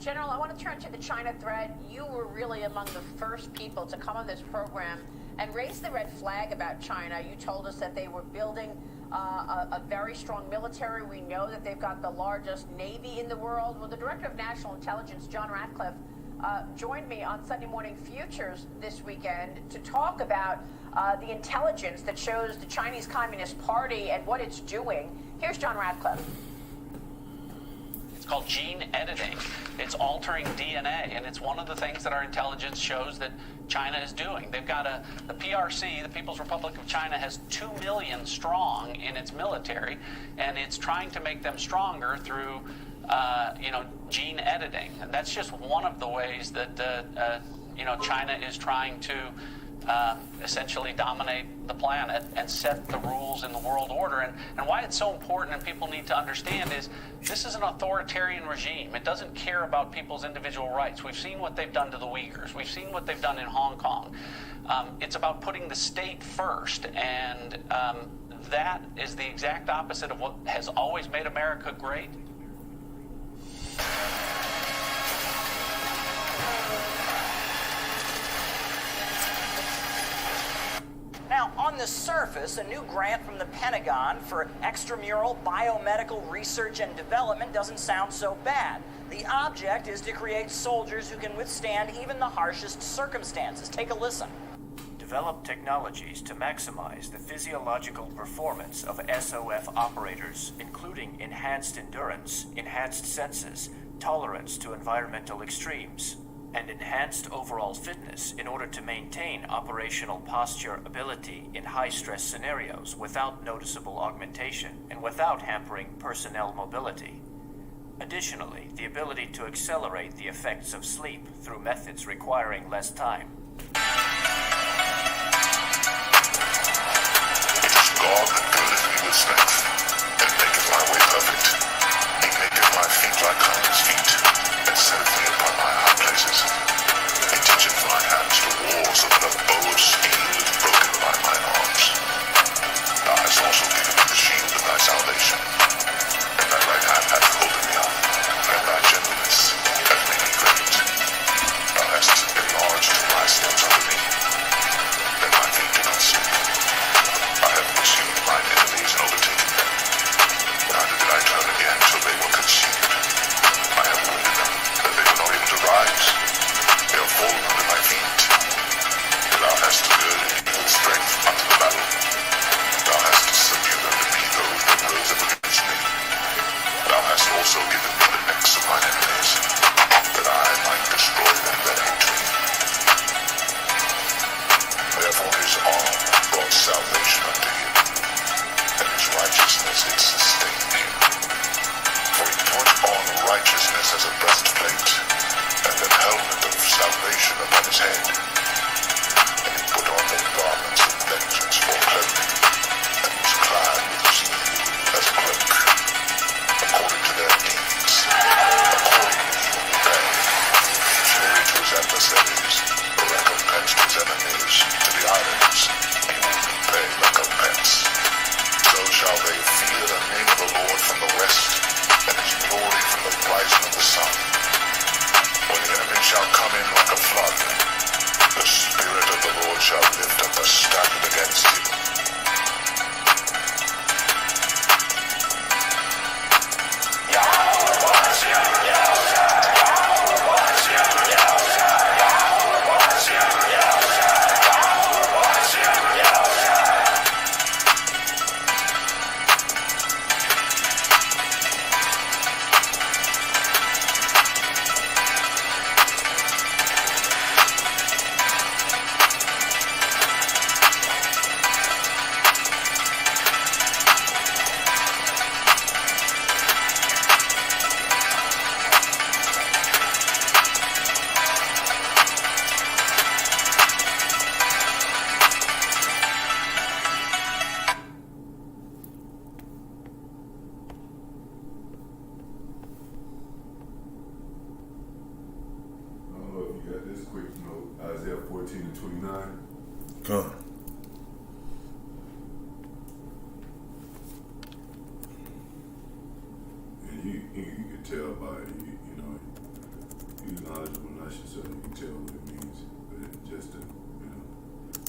General, I want to turn to the China threat. You were really among the first people to come on this program and raise the red flag about China. You told us that they were building a very strong military. We know that they've got the largest Navy in the world. Well, the Director of National Intelligence, John Ratcliffe, joined me on Sunday Morning Futures this weekend to talk about the intelligence that shows the Chinese Communist Party and what it's doing. Here's John Ratcliffe. It's called gene editing. It's altering DNA, and it's one of the things that our intelligence shows that China is doing. They've got the PRC, the People's Republic of China, has 2 million strong in its military, and it's trying to make them stronger through gene editing. And that's just one of the ways that China is trying to essentially dominate the planet and set the rules in the world order. And why it's so important and people need to understand is this is an authoritarian regime. It doesn't care about people's individual rights. We've seen what they've done to the Uyghurs. We've seen what they've done in Hong Kong. It's about putting the state first, and that is the exact opposite of what has always made America great. Now, on the surface, a new grant from the Pentagon for extramural biomedical research and development doesn't sound so bad. The object is to create soldiers who can withstand even the harshest circumstances. Take a listen. Develop technologies to maximize the physiological performance of SOF operators, including enhanced endurance, enhanced senses, tolerance to environmental extremes, and enhanced overall fitness in order to maintain operational posture ability in high-stress scenarios without noticeable augmentation and without hampering personnel mobility. Additionally, the ability to accelerate the effects of sleep through methods requiring less time. God that filleth me with strength, and maketh my way perfect. He maketh my feet like hinds' feet, and setteth me upon my high places. He teacheth my hands to war, so that a bow of steel is broken by mine arms. Thou hast also given me the shield of thy salvation, and thy right hand hath holden me up, and thy gentleness hath made me great. Thou hast enlarged my steps under me, that my feet do not slip. I have pursued mine enemies and overtaken them. Neither did I turn again till they were consumed. I have wounded them, that they were not able to rise. They are fallen under my feet. Thou hast girded me with strength unto the battle. Thou hast subdued unto me those that rose up against me. Thou hast also given me the necks of mine enemies, that I might destroy them that hate me. Therefore his arm brought salvation unto him, and his righteousness did sustain him. For he put on righteousness as a breastplate, and an helmet of salvation upon his head. And he put on the garments of vengeance for clothing, and was clad with zeal as a cloak, according to their deeds. Accordingly he will repay fury to his adversaries, a recompense to his enemies, to the islands. He will repay recompense. So shall they fear the name of the Lord from the west, and his glory from the rising of the sun. When the enemy shall come in like a flood, the Spirit of the Lord shall lift up a standard against him. You can tell by, Russian, so you can tell what it means. But it's just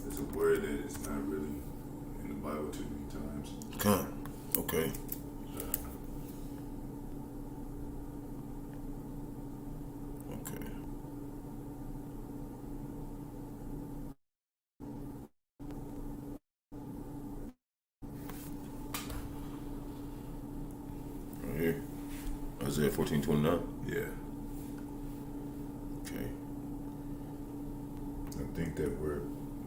it's a word that it's not really in the Bible too many times. Okay. Okay. Right here. Isaiah 14:29. Yeah. Okay. I think that word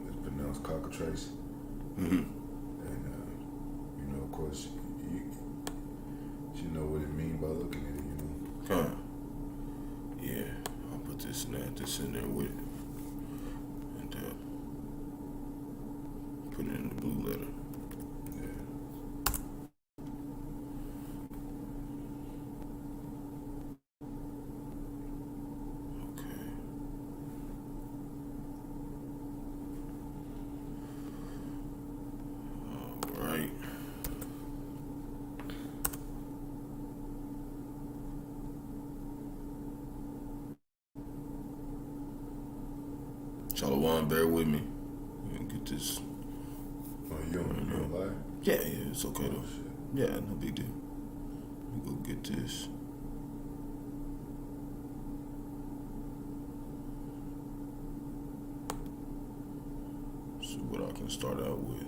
is pronounced cockatrice. Mm-hmm. And, of course, you know what it means by looking at it, Yeah, I'll put this in there with it. And put it in the blue letter. Yeah. Okay. All right. Shalom, bear with me. We can get this. Oh, you don't lie? Yeah, it's okay though. Oh, shit. Yeah, no big deal. Let me go get this. See what I can start out with.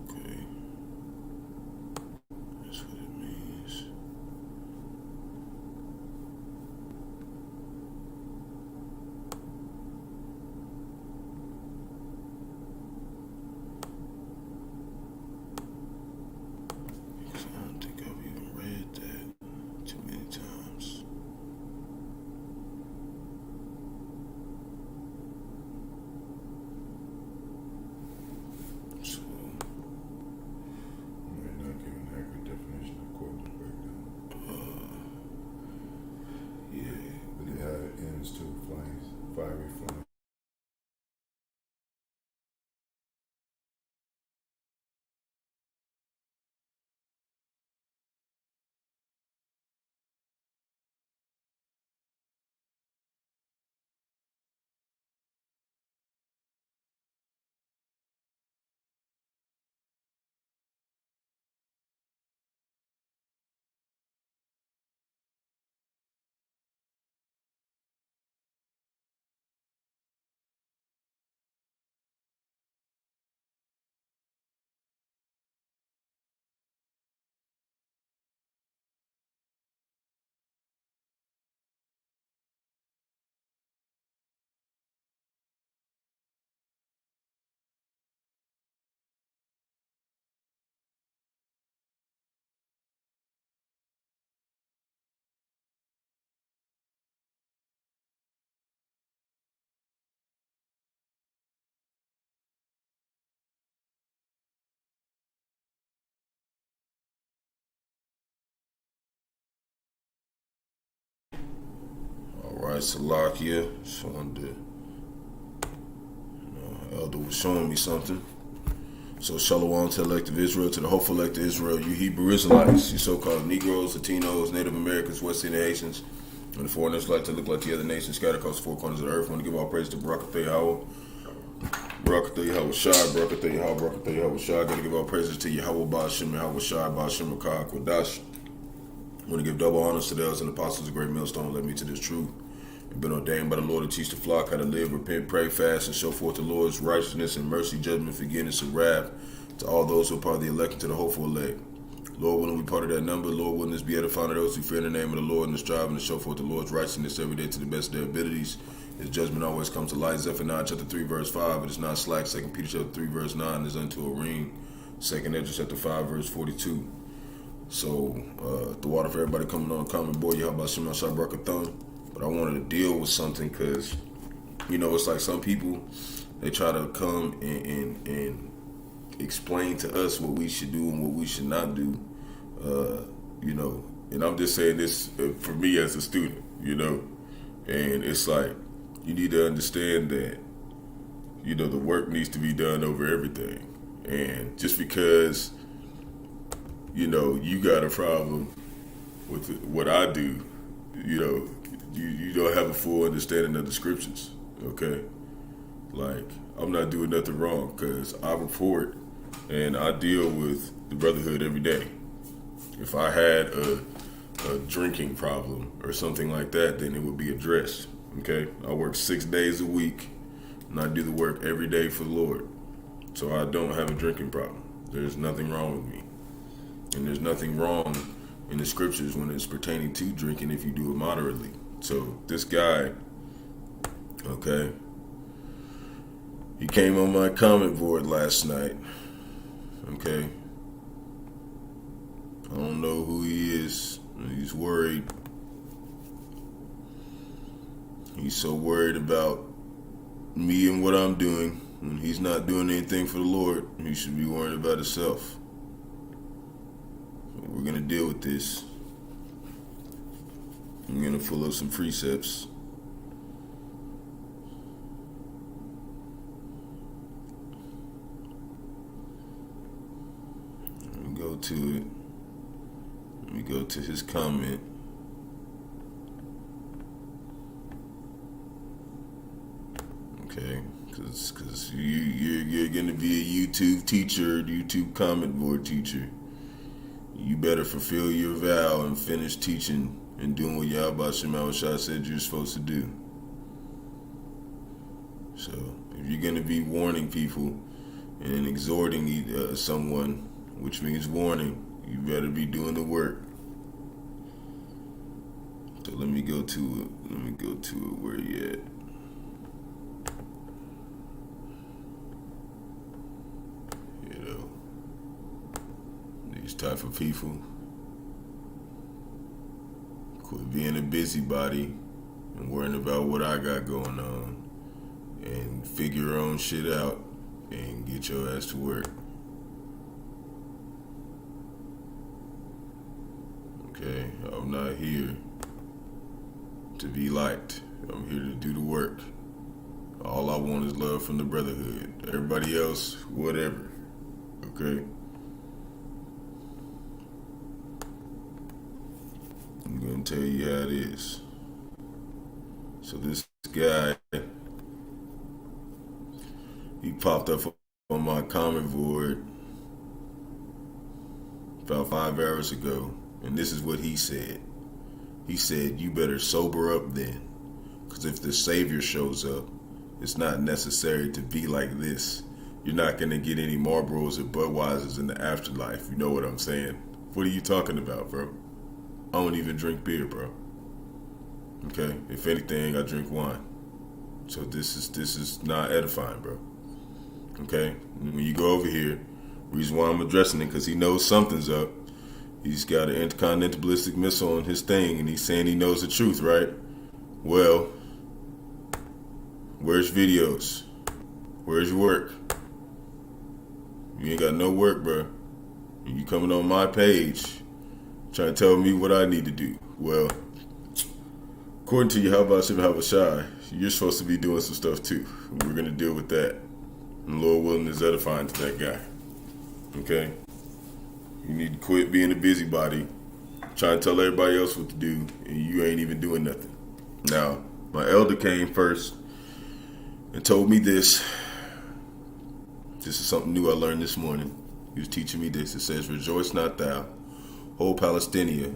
Okay. That's what it means. Because I don't think I've even read that too many times. So, Might not give an accurate definition according to the breakdown. yeah. But it had ends to fiery flame. Alright, Salakia. Showing Elder was showing me something. So Shalom to elective Israel, to the hopeful elective Israel, you Hebrew Israelites, you so-called Negroes, Latinos, Native Americans, West Indian Haitians, and the foreigners like to look like the other nations scattered across the four corners of the earth. I want to give all praise to Barak, Yahawah, Barak, Yahawashi, Barak, Yahawah, Barak, Yahawashi. Got to give all praises to Yahawah, Bahasham, Yahawashi, Bahasham, Qadash. I want to give double honors to the elders and apostles of great millstone led me to this truth. I've been ordained by the Lord to teach the flock how to live, repent, pray, fast, and show forth the Lord's righteousness and mercy, judgment, forgiveness, and wrath to all those who are part of the elect and to the hopeful elect. Lord willing, we part of that number. Lord willing, this be edifying to those who fear in the name of the Lord and are striving to show forth the Lord's righteousness every day to the best of their abilities. His judgment always comes to light. Zephaniah chapter 3, verse 5. It is not slack. 2 Peter chapter 3, verse 9 is unto a ring. 2 Ezra chapter 5, verse 42. So, the water for everybody coming on, coming, boy, Yahawashi, Barak, Atham. But I wanted to deal with something because, it's like some people, they try to come and explain to us what we should do and what we should not do, and I'm just saying this for me as a student, you know, and it's like, you need to understand that, you know, the work needs to be done over everything. And just because, you know, you got a problem with what I do, you know, you don't have a full understanding of the scriptures, okay? Like, I'm not doing nothing wrong, because I report and I deal with the brotherhood every day. If I had a drinking problem or something like that, then it would be addressed, okay? I work 6 days a week, and I do the work every day for the Lord. So I don't have a drinking problem. There's nothing wrong with me. And there's nothing wrong in the scriptures when it's pertaining to drinking if you do it moderately. So this guy, okay, he came on my comment board last night, okay? I don't know who he is. He's worried. He's so worried about me and what I'm doing. When he's not doing anything for the Lord, he should be worrying about himself. We're going to deal with this. I'm going to pull up some precepts. Let me go to it. Let me go to his comment. Okay, because you're going to be a YouTube teacher, YouTube comment board teacher. You better fulfill your vow and finish teaching and doing what Yahawashi said you're supposed to do. So, if you're going to be warning people and exhorting someone, which means warning, you better be doing the work. So let me go to it. Let me go to it. Where you at? You know, these type of people. Quit being a busybody and worrying about what I got going on, and figure your own shit out and get your ass to work. Okay, I'm not here to be liked. I'm here to do the work. All I want is love from the brotherhood. Everybody else, whatever. Okay? I'm gonna tell you how it is. So this guy, he popped up on my comment board about 5 hours ago, and this is what he said. He said, you better sober up then, because if the Savior shows up, it's not necessary to be like this. You're not going to get any Marlboros or Budweisers in the afterlife. You know what I'm saying? What are you talking about, bro? I don't even drink beer, bro. Okay? If anything, I drink wine. So this is not edifying, bro. Okay? When you go over here, reason why I'm addressing it, because he knows something's up. He's got an intercontinental ballistic missile on his thing, and he's saying he knows the truth, right? Well, where's videos? Where's your work? You ain't got no work, bro. And you coming on my page trying to tell me what I need to do. Well, according to Yahawashi, you're supposed to be doing some stuff too. We're going to deal with that. And Lord willing is edifying to that guy. Okay? You need to quit being a busybody, trying to tell everybody else what to do, and you ain't even doing nothing. Now, my elder came first and told me this. This is something new I learned this morning. He was teaching me this. It says, rejoice not thou, whole Palestinia.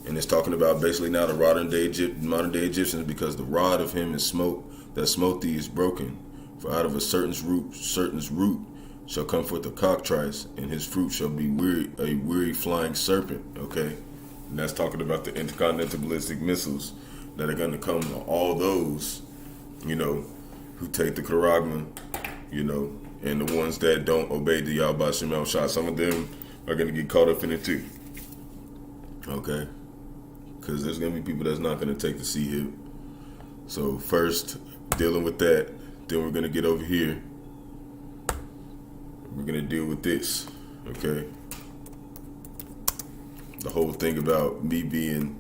And it's talking about basically now the modern day Egyptians, because the rod of him is that smote thee is broken. For out of a certain root shall come forth a cockatrice, and his fruit shall be a weary flying serpent. Okay? And that's talking about the intercontinental ballistic missiles that are going to come to all those, you know, who take the Karagman, you know, and the ones that don't obey the Yahawashi. Some of them are going to get caught up in it too. Okay? Because there's going to be people that's not going to take the sea hip. So first, dealing with that, then we're going to get over here. We're going to deal with this, okay? the whole thing about me being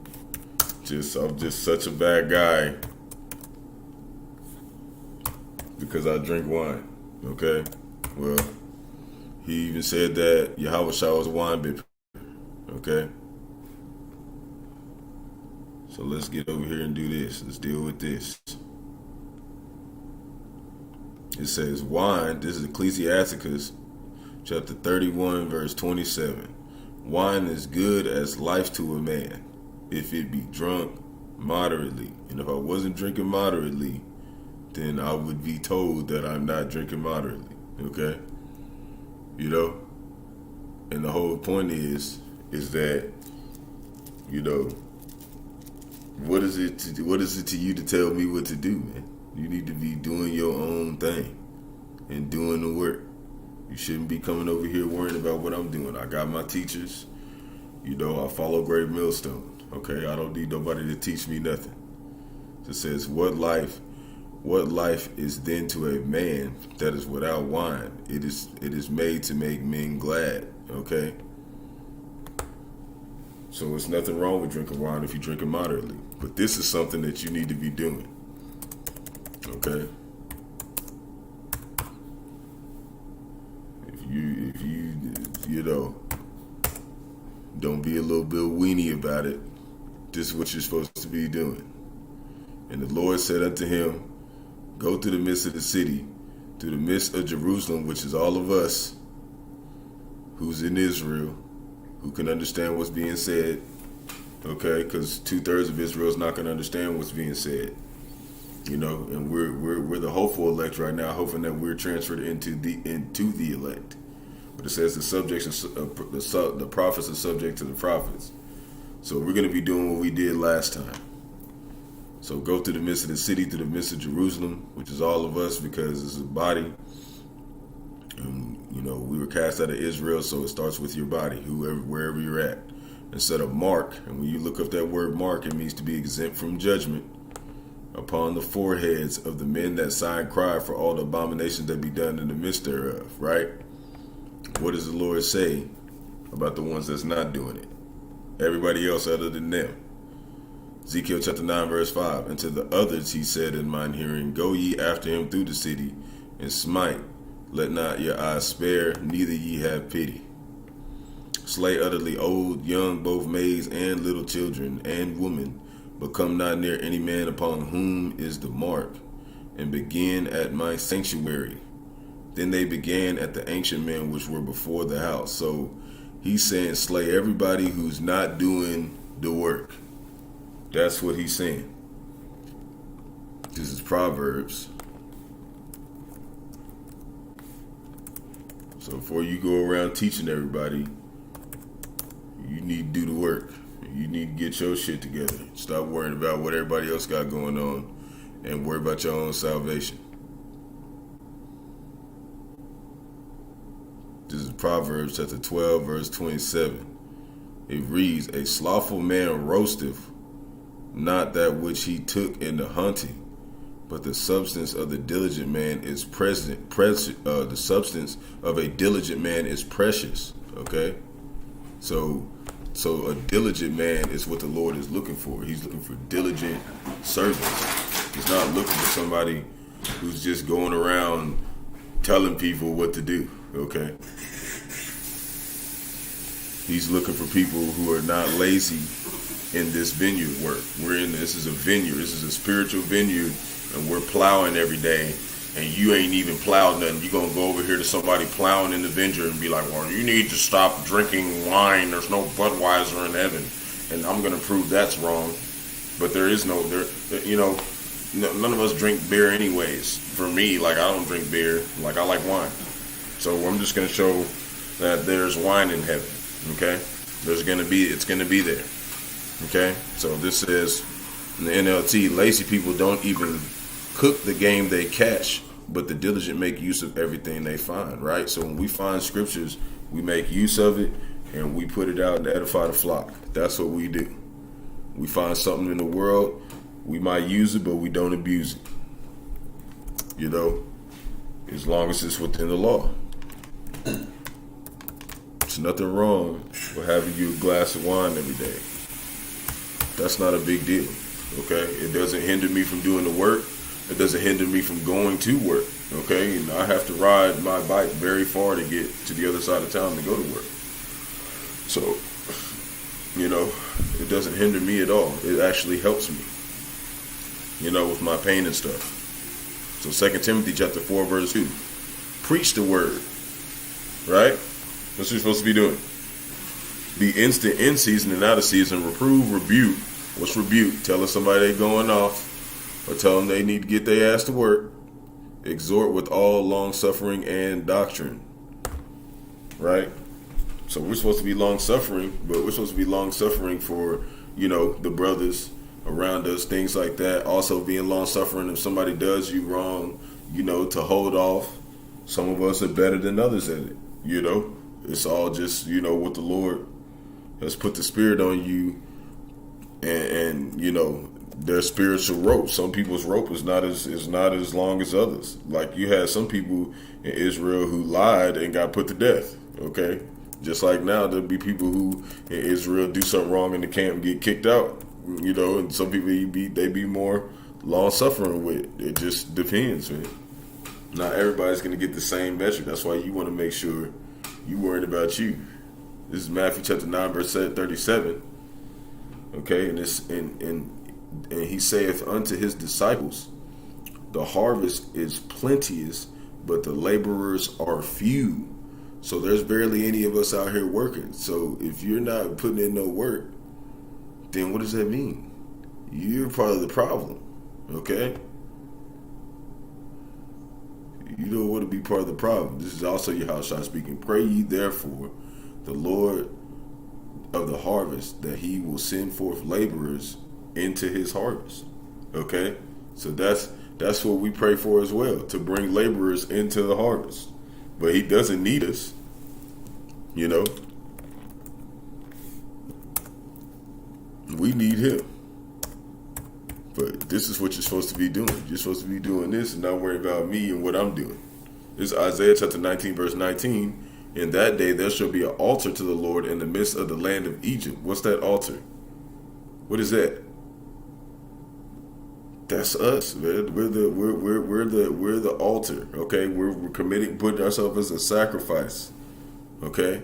I'm just such a bad guy because I drink wine. Okay? Well, he even said that Yahawashi was a wine bibber. Okay? So let's get over here and do this. Let's deal with this. It says wine, this is Ecclesiasticus chapter 31 verse 27. Wine is good as life to a man, if it be drunk moderately. And if I wasn't drinking moderately, then I would be told that I'm not drinking moderately. Okay? You know? And the whole point is that, you know, what is it to you to tell me what to do, man? You need to be doing your own thing and doing the work. You shouldn't be coming over here worrying about what I'm doing. I got my teachers. You know, I follow Great Millstone. Okay, I don't need nobody to teach me nothing. It says, what life is then to a man that is without wine? It is made to make men glad. Okay? So it's nothing wrong with drinking wine if you drink it moderately. But this is something that you need to be doing. Okay? If you know, don't be a little bit weenie about it. This is what you're supposed to be doing. And the Lord said unto him, go to the midst of the city, to the midst of Jerusalem, which is all of us who's in Israel, who can understand what's being said. Okay, because 2/3 of Israel is not going to understand what's being said. You know, and we're the hopeful elect right now, hoping that we're transferred into the elect. But it says the subjects of the prophets are subject to the prophets. So we're going to be doing what we did last time. So go to the midst of the city, to the midst of Jerusalem, which is all of us, because it's a body. And, you know, we were cast out of Israel, so it starts with your body, wherever you're at. Instead of mark, and when you look up that word mark, it means to be exempt from judgment upon the foreheads of the men that sigh and cry for all the abominations that be done in the midst thereof, right? What does the Lord say about the ones that's not doing it? Everybody else other than them. Ezekiel chapter 9 verse 5. And to the others he said in mine hearing, go ye after him through the city, and smite. Let not your eyes spare, neither ye have pity. Slay utterly old, young, both maids and little children and women, but come not near any man upon whom is the mark, and begin at my sanctuary. Then they began at the ancient men which were before the house. So he's saying slay everybody who's not doing the work. That's what he's saying. This is Proverbs. So before you go around teaching everybody, you need to do the work. You need to get your shit together. Stop worrying about what everybody else got going on and worry about your own salvation. This is Proverbs chapter 12, verse 27. It reads, a slothful man roasteth not that which he took in the hunting, but the substance of the diligent man is the substance of a diligent man is precious. Okay? So a diligent man is what the Lord is looking for. He's looking for diligent servants. He's not looking for somebody who's just going around telling people what to do. Okay? He's looking for people who are not lazy in this vineyard work. This is a vineyard. This is a spiritual vineyard, and we're plowing every day, and you ain't even plowed nothing. You're going to go over here to somebody plowing in the vineyard and be like, well, you need to stop drinking wine. There's no Budweiser in heaven. And I'm going to prove that's wrong. But there is none of us drink beer anyways. For me, like, I don't drink beer. Like, I like wine. So I'm just going to show that there's wine in heaven. Okay? It's going to be there. Okay? So this says in the NLT, lazy people don't even cook the game they catch, but the diligent make use of everything they find, right? So when we find scriptures, we make use of it and we put it out and edify the flock. That's what we do. We find something in the world, we might use it, but we don't abuse it. You know, as long as it's within the law. There's nothing wrong with having you a glass of wine every day. That's not a big deal, okay? It doesn't hinder me from doing the work. It doesn't hinder me from going to work, okay? And I have to ride my bike very far to get to the other side of town to go to work. So, you know, it doesn't hinder me at all. It actually helps me, you know, with my pain and stuff. So 2 Timothy chapter 4, verse 2. Preach the word, right? That's what you're supposed to be doing. Be instant in season and out of season. Reprove, rebuke. What's rebuke? Telling somebody they going off, or tell them they need to get their ass to work. Exhort with all long suffering and doctrine. Right? So we're supposed to be long suffering, but we're supposed to be long suffering for, you know, the brothers around us, things like that. Also being long suffering if somebody does you wrong, you know, to hold off. Some of us are better than others at it, you know. It's all just, you know, what the Lord has put the spirit on you, and you know, their spiritual rope. Some people's rope is not as long as others. Like you had some people in Israel who lied and got put to death. Okay, just like now there'll be people who in Israel do something wrong in the camp and get kicked out. You know, and some people they be more long suffering with. It just depends, man. Not everybody's gonna get the same metric. That's why you want to make sure you worried about you. This is Matthew chapter 9, verse 37. Okay, and it's and he saith unto his disciples, the harvest is plenteous, but the laborers are few. So there's barely any of us out here working. So if you're not putting in no work, then what does that mean? You're part of the problem. Okay? You don't want to be part of the problem. This is also Yahawashi speaking. Pray ye therefore the Lord of the harvest that he will send forth laborers into his harvest. Okay? So that's what we pray for as well, to bring laborers into the harvest. But he doesn't need us, you know. We need him. But this is what you're supposed to be doing. You're supposed to be doing this and not worry about me and what I'm doing. This is Isaiah chapter 19, verse 19. In that day there shall be an altar to the Lord in the midst of the land of Egypt. What's that altar? What is that? That's us, man. We're the altar. Okay, we're committing, putting ourselves as a sacrifice. Okay,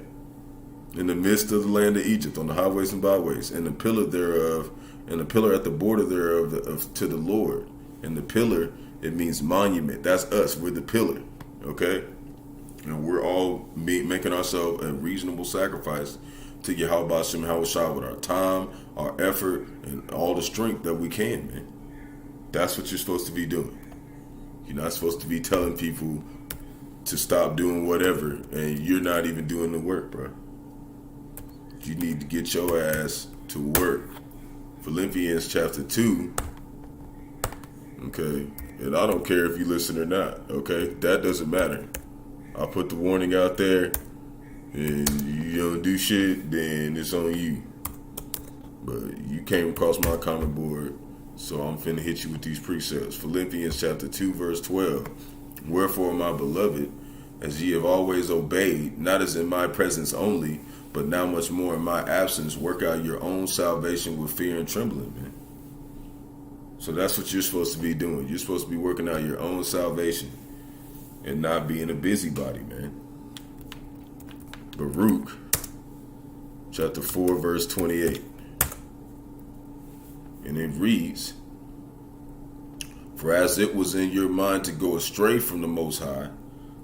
in the midst of the land of Egypt, on the highways and byways, and the pillar thereof, and the pillar at the border thereof to the Lord. And the pillar, it means monument. That's us. We're the pillar. Okay, and we're all making ourselves a reasonable sacrifice to Bahasham Yahawashi with our time, our effort, and all the strength that we can, man. That's what you're supposed to be doing. You're not supposed to be telling people to stop doing whatever, and you're not even doing the work, bro. You need to get your ass to work. Philippians chapter 2. Okay, and I don't care if you listen or not. Okay, that doesn't matter. I'll put the warning out there, and you don't do shit, then it's on you. But you came across my comment board, so I'm finna hit you with these precepts. Philippians chapter 2, verse 12. Wherefore, my beloved, as ye have always obeyed, not as in my presence only, but now much more in my absence, work out your own salvation with fear and trembling, man. So that's what you're supposed to be doing. You're supposed to be working out your own salvation and not being a busybody, man. Barak chapter 4, verse 28. And it reads, for as it was in your mind to go astray from the Most High,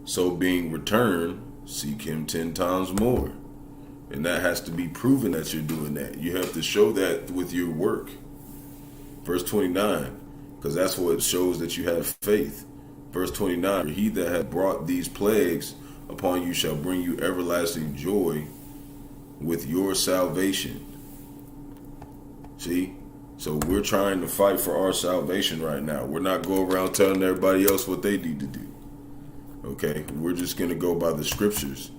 so being returned, seek him 10 times more. And that has to be proven that you're doing that. You have to show that with your work. Verse 29, because that's what shows that you have faith. Verse 29, he that hath brought these plagues upon you shall bring you everlasting joy with your salvation. See? So we're trying to fight for our salvation right now. We're not going around telling everybody else what they need to do. Okay? We're just going to go by the scriptures.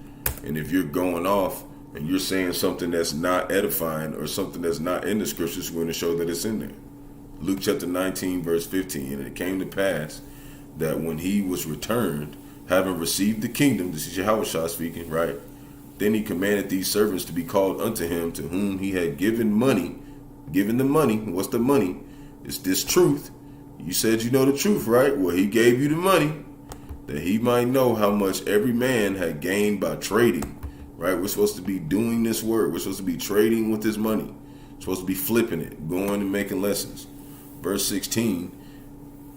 And if you're going off and you're saying something that's not edifying or something that's not in the scriptures, we're going to show that it's in there. Luke chapter 19, verse 15. And it came to pass that when he was returned, having received the kingdom, this is Yahawashi speaking, right? Then he commanded these servants to be called unto him, to whom he had given the money. What's the money? It's this truth. You said you know the truth, right? Well, he gave you the money that he might know how much every man had gained by trading, right? We're supposed to be doing this work. We're supposed to be trading with this money. We're supposed to be flipping it, going and making lessons. Verse 16,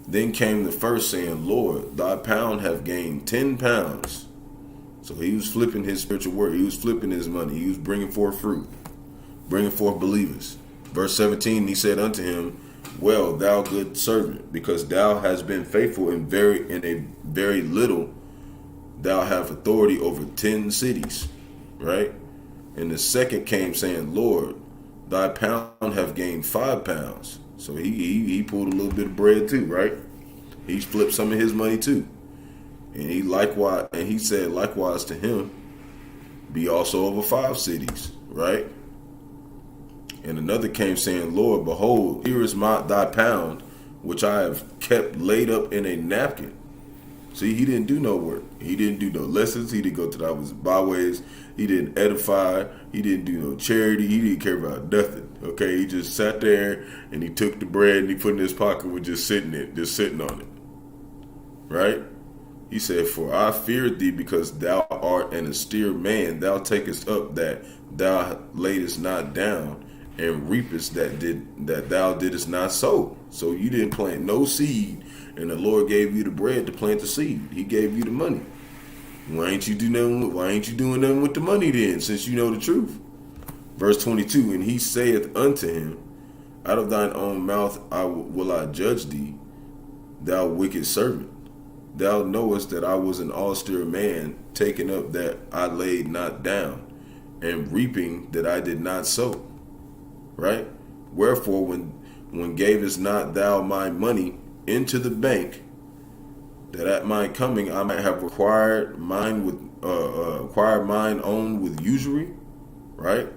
then came the first, saying, Lord, thy pound have gained 10 pounds. So he was flipping his spiritual work. He was flipping his money. He was bringing forth fruit, bringing forth believers. Verse 17, he said unto him, well, thou good servant, because thou hast been faithful in a very little, thou have authority over 10 cities, right? And the second came, saying, Lord, thy pound have gained 5 pounds. So he pulled a little bit of bread too, right? He flipped some of his money too. And he said likewise to him, be also over 5 cities, right? And another came, saying, Lord, behold, here is thy pound, which I have kept laid up in a napkin. See, he didn't do no work. He didn't do no lessons. He didn't go to the byways. He didn't edify. He didn't do no charity. He didn't care about nothing. Okay, he just sat there and he took the bread and he put it in his pocket with just sitting on it. Right? He said, for I feared thee, because thou art an austere man. Thou takest up that thou laidest not down, and reapest that thou didst not sow. So you didn't plant no seed, and the Lord gave you the bread to plant the seed. He gave you the money. Why ain't you doing nothing with the money then, since you know the truth? Verse 22, and he saith unto him, out of thine own mouth will I judge thee, thou wicked servant. Thou knowest that I was an austere man, taking up that I laid not down, and reaping that I did not sow. Right? Wherefore, when gavest not thou my money into the bank, that at my coming I might have acquired mine own with usury? Right?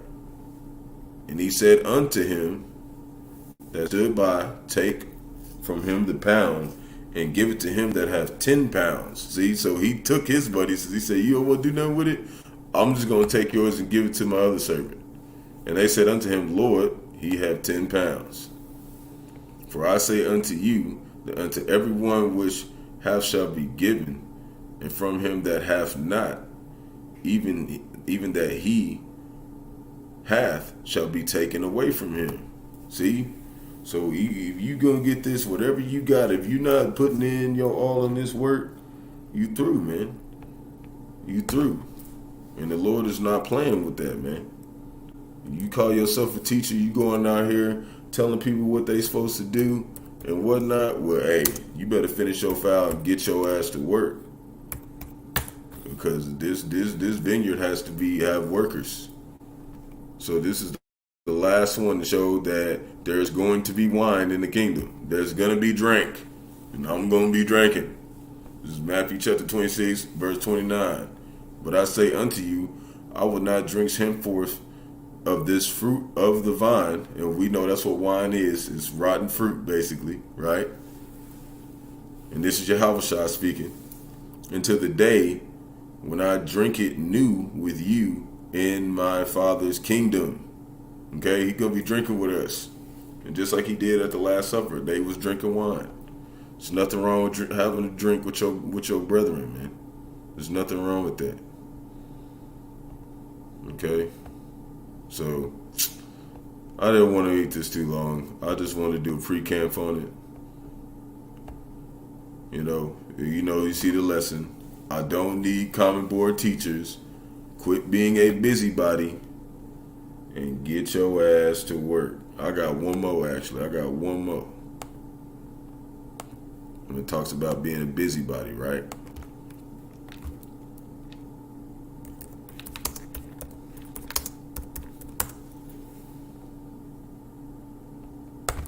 And he said unto him that stood by, take from him the pound, and give it to him that hath 10 pounds. See, so he took his money. So he said, you don't want to do nothing with it? I'm just going to take yours and give it to my other servant. And they said unto him, Lord, he have 10 pounds. For I say unto you, that unto every one which hath shall be given, and from him that hath not, even that he hath shall be taken away from him. See? So if you gonna get this, whatever you got, if you're not putting in your all in this work, you through, man. You through. And the Lord is not playing with that, man. You call yourself a teacher, you going out here telling people what they supposed to do and whatnot. Well, hey, you better finish your file and get your ass to work. Because this vineyard has to have workers. So this is the last one to show that there's going to be wine in the kingdom. There's going to be drink. And I'm going to be drinking. This is Matthew chapter 26, verse 29. But I say unto you, I will not drink henceforth of this fruit of the vine. And we know that's what wine is. It's rotten fruit, basically, right? And this is Yahawashi speaking. Until the day when I drink it new with you in my Father's kingdom. Okay, he's going to be drinking with us. And just like he did at the Last Supper, they was drinking wine. There's nothing wrong with having a drink with your brethren, man. There's nothing wrong with that. Okay? So, I didn't want to eat this too long. I just want to do a pre-camp on it. You see the lesson. I don't need Common Board teachers. Quit being a busybody and get your ass to work. I got one more, actually. And it talks about being a busybody, right?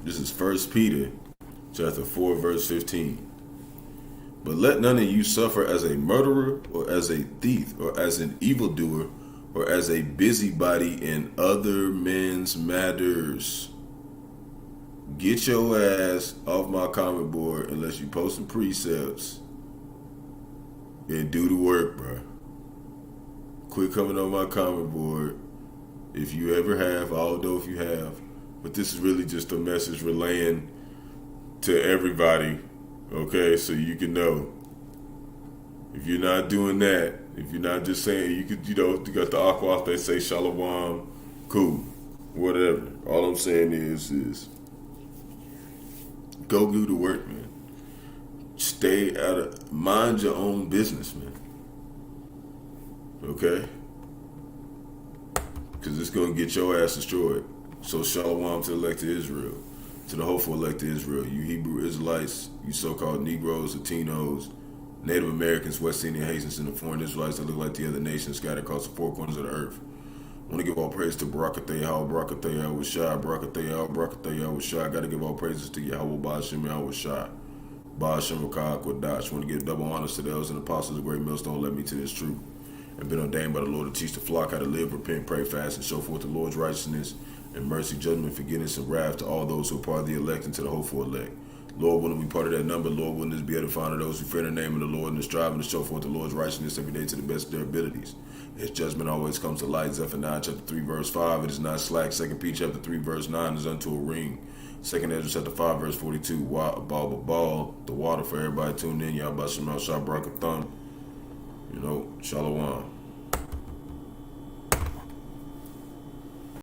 This is 1 Peter chapter 4, verse 15. But let none of you suffer as a murderer, or as a thief, or as an evildoer, or as a busybody in other men's matters. Get your ass off my comment board unless you post some precepts and do the work, bro. quit coming on my comment board if you ever have. I don't know if you have, but this is really just a message relaying to everybody, okay, so you can know. If you're not doing that, if you're not just saying, you got the aqua, they say shalom, cool, whatever. All I'm saying is go do the work, man. Mind your own business, man. Okay? Because it's going to get your ass destroyed. So shalom to the elected Israel, to the hopeful elected Israel, you Hebrew Israelites, you so-called Negroes, Latinos, Native Americans, West Indian Haitians, and the foreign Israelites that look like the other nations scattered across the four corners of the earth. I want to give all praise to Barak, Yahawashi, Yahawashi. I got to give all praises to Yahawah, Bahasham, Yahawashi. Bahasham, Qadash. I want to give double honors to the elders and apostles of great millstone led me to this truth, and been ordained by the Lord to teach the flock how to live, repent, pray, fast, and show forth the Lord's righteousness and mercy, judgment, forgiveness, and wrath to all those who are part of the elect and to the hopeful elect. Lord, wouldn't we part of that number? Lord, wouldn't this be edifying to those who fear the name of the Lord and are striving to show forth the Lord's righteousness every day to the best of their abilities? His judgment always comes to light. Zephaniah chapter 3, verse 5, it is not slack. 2 Peter chapter 3, verse 9 is unto a ring. 2 Ezra chapter 5, verse 42, ball, the water for everybody tuned in. Y'all Bahasham, Barak, Atham. Shalom.